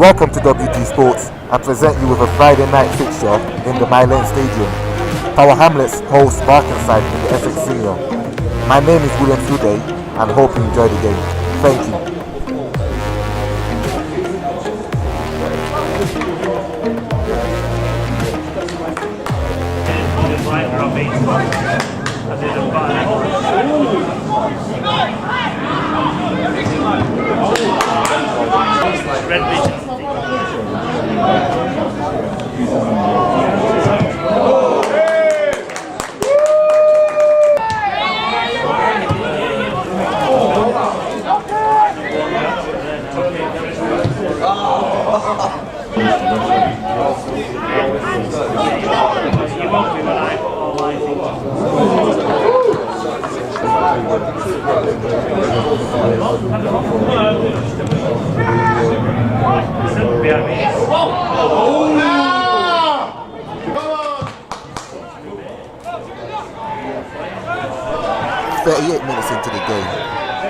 Welcome to WT Sports. I present you with a Friday night fixture in the Lane Stadium. Our Hamlets host Barkingside in the Essex Senior. My name is William Fude and hope you enjoy the game. Thank you. Red vision. 38 minutes into the game,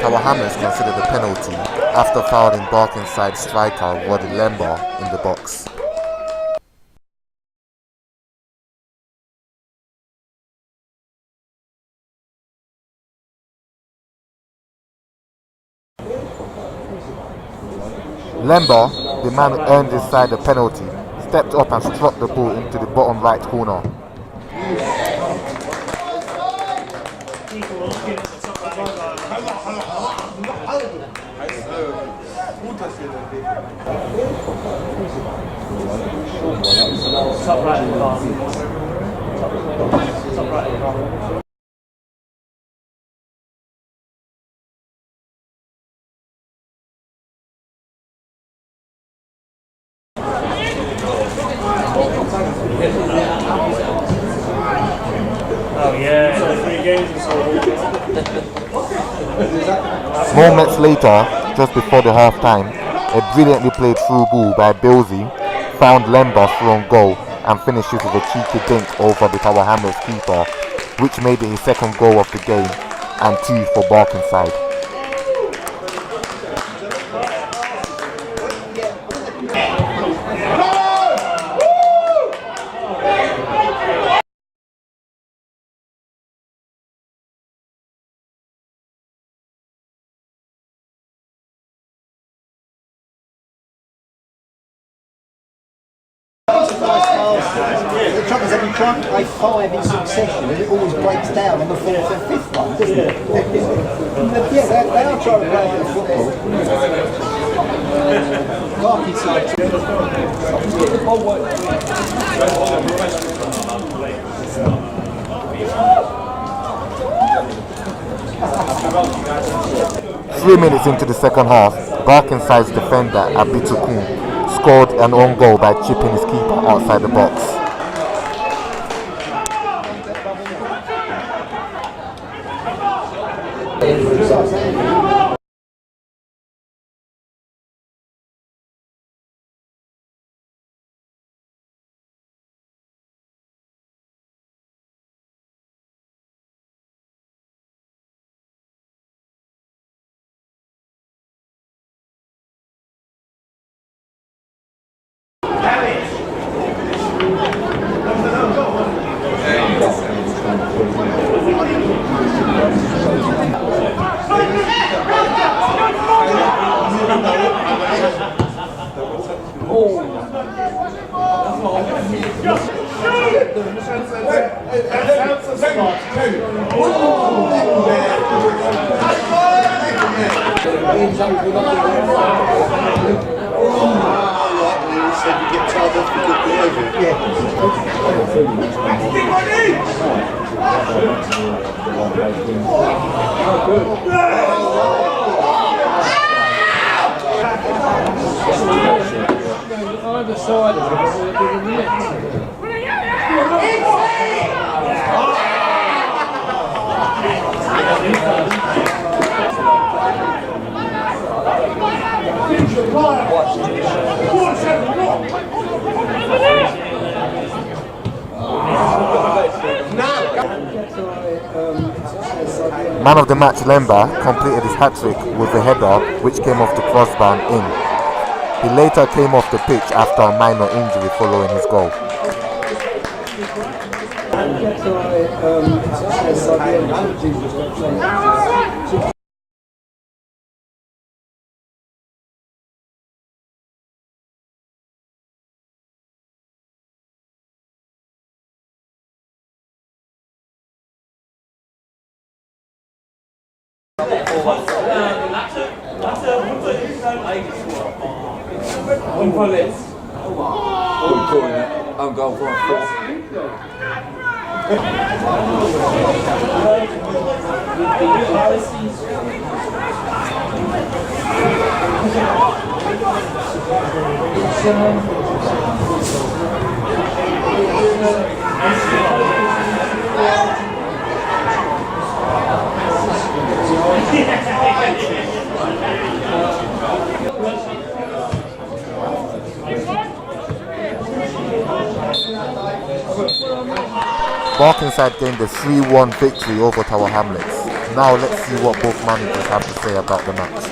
Tower Hamlets considered a penalty after fouling Barkingside striker Roddy Lembar in the box. Lembar, the man who earned his side a penalty, stepped up and struck the ball into the bottom right corner. 3 games or so. Moments later, just before the half-time, a brilliantly played through ball by Bilsey found Lembar through on goal and finishes with a cheeky dink over the Tower Hamlets keeper, which made it his second goal of the game and 2 for Barkingside. The trouble is that you try and play 5 in succession and it always breaks down and the 4th and 5th one, doesn't it? Yeah, they are trying to play a bit of football. Barkingside. Three minutes into the second half, Barkingside's defender Abitukun scored an own goal by chipping his keeper outside the box. Man of the match Lembar completed his hat-trick with a header which came off the crossbar and in. He later came off the pitch after a minor injury following his goal. I'm going for Barkingside gained a 3-1 victory over Tower Hamlets. Now let's see what both managers have to say about the match.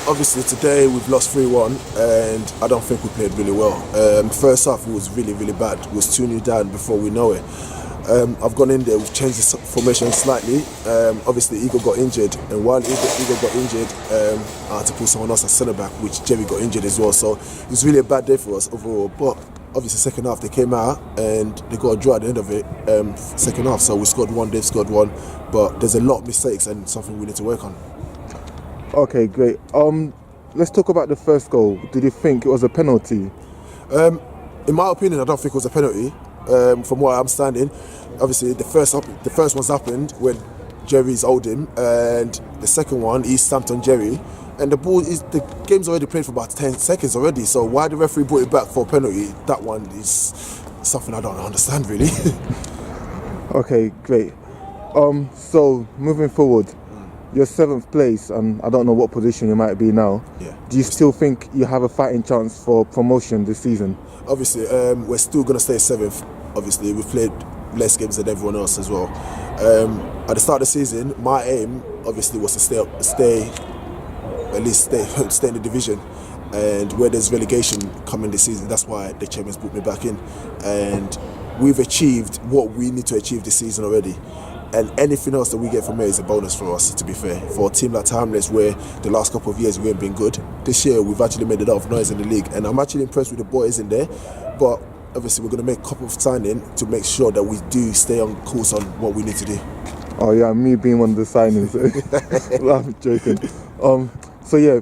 Obviously today we've lost 3-1 and I don't think we played really well. First half was really bad. It was 2-0 down before we know it. I've gone in there, we've changed the formation slightly. Obviously Eagle got injured, and while Eagle got injured, I had to put someone else as centre back, which Jerry got injured as well. So it was really a bad day for us overall. But obviously second half they came out and they got a draw at the end of it. Second half, so we scored one, they've scored one, but there's a lot of mistakes and something we need to work on. Okay, great. Let's talk about the first goal. Did you think it was a penalty? In my opinion, I don't think it was a penalty. From where I'm standing, obviously the first one's happened when Jerry's owed him, and the second one he stamped on Jerry, and the game's already played for about 10 seconds already. So why the referee brought it back for a penalty? That one is something I don't understand really. Okay, great. So moving forward, you're 7th place, and I don't know what position you might be now. Yeah. Do you still think you have a fighting chance for promotion this season? Obviously, we're still going to stay 7th. Obviously, we've played less games than everyone else as well. At the start of the season, my aim obviously was to stay in the division. And where there's relegation coming this season, that's why the champions put me back in. And we've achieved what we need to achieve this season already. And anything else that we get from here is a bonus for us, to be fair. For a team like Hamlets, where the last couple of years we haven't been good, this year we've actually made a lot of noise in the league. And I'm actually impressed with the boys in there. But obviously we're going to make a couple of signings to make sure that we do stay on course on what we need to do. Oh yeah, me being one of the signings. I'm joking. So yeah,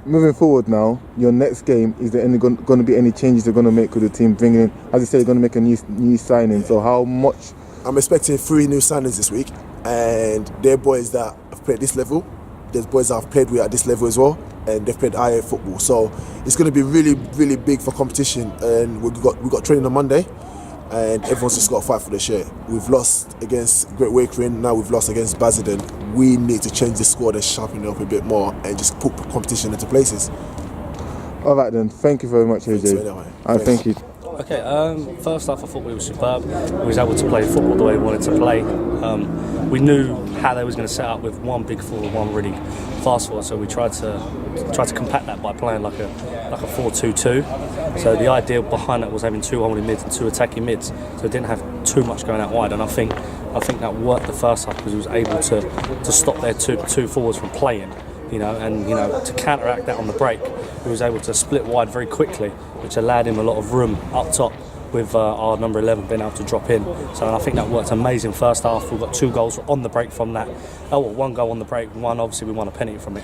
moving forward now, your next game, is there going to be any changes you're going to make with the team? Bringing in, as you say, you're going to make a new signing. So how much? I'm expecting 3 new signings this week, and they're boys that have played this level. There's boys that I've played with at this level as well, and they've played higher football. So it's going to be really big for competition. And we got training on Monday, and everyone's just got to fight for the shirt. We've lost against Great Wakering, now we've lost against Basildon. We need to change the squad and sharpen it up a bit more, and just put competition into places. All right then. Thank you very much, AJ. Thank you. Okay, first off, I thought we were superb. We was able to play football the way we wanted to play. We knew how they was going to set up with one big forward, one really fast forward. So we tried to compact that by playing like a 4-2-2. So the idea behind that was having 2 holding mids and 2 attacking mids. So it didn't have too much going out wide. And I think that worked the first half because we was able to stop their two forwards from playing. To counteract that on the break, he was able to split wide very quickly, which allowed him a lot of room up top with our number 11 being able to drop in. So I think that worked amazing first half. We got 2 goals on the break from that. 1 goal on the break, 1 obviously we won a penalty from it.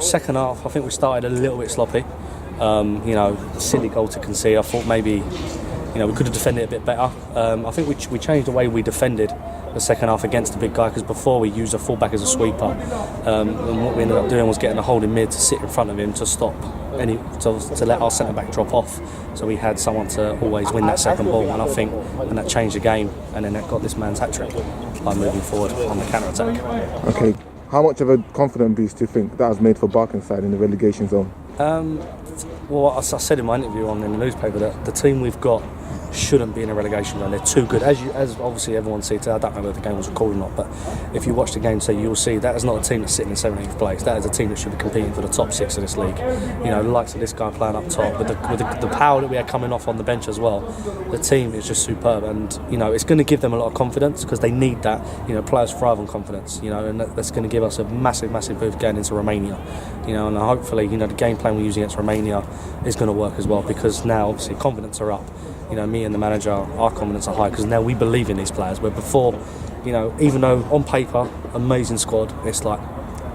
Second half, I think we started a little bit sloppy. Silly goal to concede. I thought maybe we could have defended it a bit better. I think we changed the way we defended the second half against the big guy, because before we used a fullback as a sweeper, and what we ended up doing was getting a holding mid to sit in front of him to stop to let our centre back drop off, so we had someone to always win that second ball. And I think that changed the game, and then that got this man's hat trick by moving forward on the counter attack. Okay, how much of a confidence boost do you think that has made for Barkingside in the relegation zone? Well, as I said in my interview in the newspaper, that the team we've got shouldn't be in a relegation zone. They're too good. As obviously everyone sees, I don't know whether the game was recorded or not, but if you watch the game today, you'll see that is not a team that's sitting in 17th place. That is a team that should be competing for the top 6 of this league. You know, the likes of this guy playing up top, with the power that we had coming off on the bench as well. The team is just superb, and you know, it's going to give them a lot of confidence because they need that. You know, players thrive on confidence. You know, and that's going to give us a massive boost going into Romania. You know, and hopefully, you know, the game plan we use against Romania is going to work as well, because now obviously confidence are up. You know, me and the manager, our confidence are high because now we believe in these players. Where before, you know, even though on paper, amazing squad, it's like,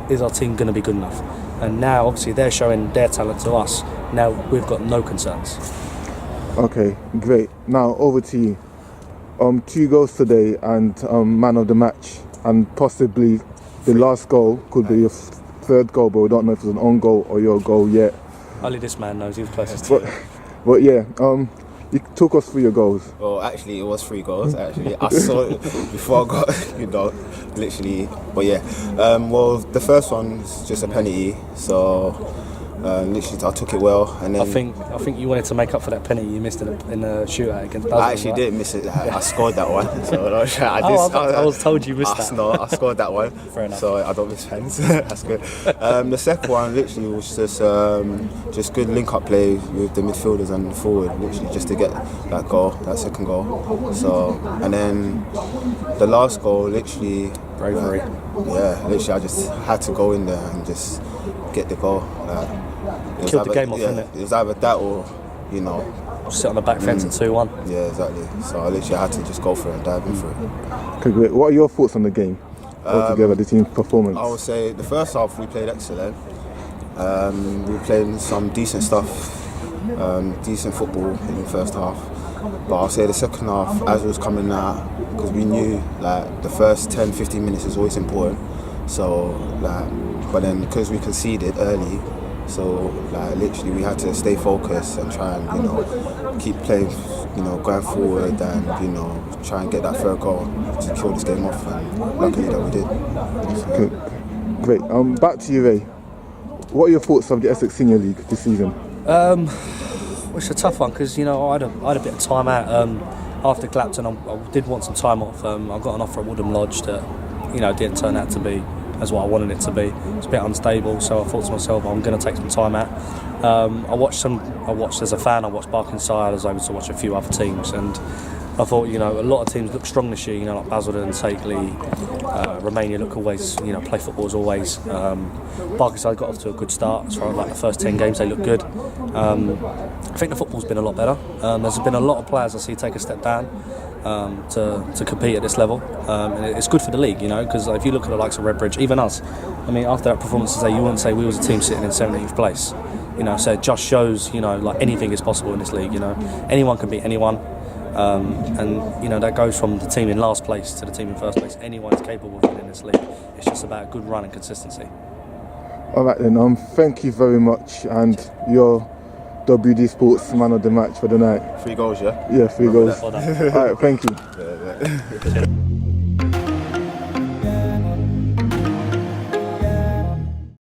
is our team going to be good enough? And now, obviously, they're showing their talent to us. Now we've got no concerns. Okay, great. Now over to you. 2 goals today and man of the match, and possibly the last goal could be your third goal, but we don't know if it's an own goal or your goal yet. Only this man knows. He was closest to it. But yeah, you talk us through your goals. Well, actually, it was 3 goals. Actually, I saw it before I got, you know, literally. But yeah, well, the first one was just a penalty, so literally I took it well, and then I think you wanted to make up for that penalty you missed in the shootout against. I actually didn't miss it. I scored that one, so I was told you missed that. No, I scored that one. Fair enough. So I don't miss pens. That's good. The second one literally was just good link-up play with the midfielders and the forward, literally just to get that goal, that second goal. So, and then the last goal, literally bravery. Literally I just had to go in there and just get the goal. Killed the game off, didn't it? It was either that or, you know, sit on the back fence at 2-1. Yeah, exactly. So I literally had to just go for it and dive in for it. Okay, great. What are your thoughts on the game altogether, the team's performance? I would say the first half we played excellent. We were playing some decent stuff, decent football in the first half. But I'll say the second half, as it was coming out, because we knew like the first 10-15 minutes is always important. So but then because we conceded early, so like literally we had to stay focused and try and, you know, keep playing, you know, going forward and, you know, try and get that third goal to kill this game off, and luckily that we did. Okay. Great. Back to you, Ray. What are your thoughts of the Essex Senior League this season? It's a tough one because, you know, I had a bit of time out after Clapton. I did want some time off. I got an offer at Woodham Lodge that, you know, didn't turn out to be as what I wanted it to be. It's a bit unstable, so I thought to myself, I'm going to take some time out. I watched as a fan. I watched Barkingside. I was able to watch a few other teams, and I thought, you know, a lot of teams look strong this year. You know, like Basildon, Takeley, Romania look always, you know, play football as always. Barkingside got off to a good start as far as like the first 10 games. They look good. I think the football's been a lot better. There's been a lot of players I see take a step down to compete at this level, and it's good for the league, you know, because if you look at the likes of Redbridge, even us, I mean, after that performance today, you wouldn't say we was a team sitting in 17th place, you know. So it just shows, you know, like anything is possible in this league, you know, anyone can beat anyone, and you know that goes from the team in last place to the team in first place. Anyone's capable of winning this league. It's just about a good run and consistency. All right then. Thank you very much, and your WD Sports man of the match for the night. 3 goals, yeah? Yeah, 3 goals. Well All right, thank you. Yeah.